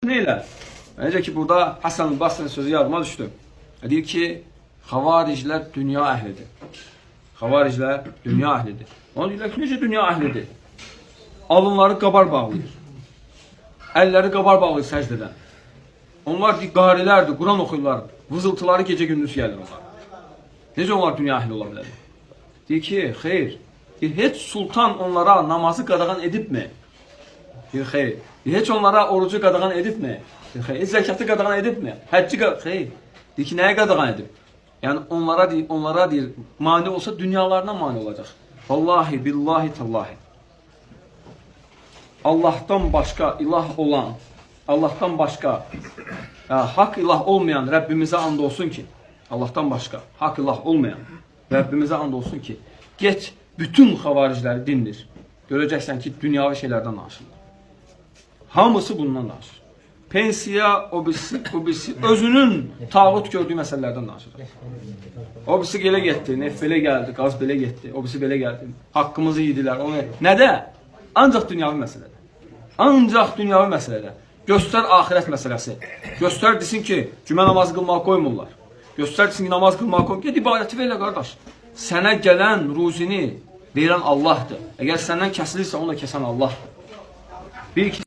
Neyle? Bence ki burada Hasan Basri'nin sözü yadıma düştü. Deyir ki, xavariclər dünya əhlidir. Xavariclər dünya əhlidir. Ona deyirlər ki, necə dünya əhlidir? Alınları qabar bağlayır. Əlləri qabar bağlayır səcdədən. Onlar qarilərdir, Quran oxuyurlar. Vızıltıları gecə gündüz gəlir onlar. Necə onlar dünya əhli ola bilər? Deyir ki, xeyr. Deyir, heç sultan onlara namazı qadağan edibmi? Deyir, xeyr. Deyir, heç onlara orucu qadağan edibmi? Deyir, xeyr. Heç zəkatı qadağan edibmi? Həcci qadağan, xeyr. Deyir ki, nəyə qadağan edib? Yəni onlara deyir, mani olsa dünyalarına mani olacaq. Vallahi, billahi, tallahi. Allah'tan başqa ilah olan, Allah'tan başqa hak ilah olmayan Rəbbimizə and olsun ki, Allah'tan başqa hak ilah olmayan Rəbbimizə and olsun ki, geç bütün xavaricləri dindir. Görəcəksən ki, dünyavi şeylərdən danışırlar. Hamısı bundan danışır. Pensiya, o birisi özünün tağut gördüyü məsələlərdən danışır. O birisi belə getdi, neft belə gəldi, qaz belə getdi, o birisi belə gəldi. Haqqımızı yedilər. Nədə? Ancaq dünyavi məsələdə. Ancaq dünyavi məsələdə. Göstər ahirət məsələsi. Göstər desin ki, cümə namazı qılmağa qoymurlar. Göstər desin ki, namaz qılmağa qoymurlar. Ged ibadəti verlə, qardaş. Sənə gələn ruzini verən Allahdır. Əgər səndən kəsilirsə, onu da kəsən Allahdır.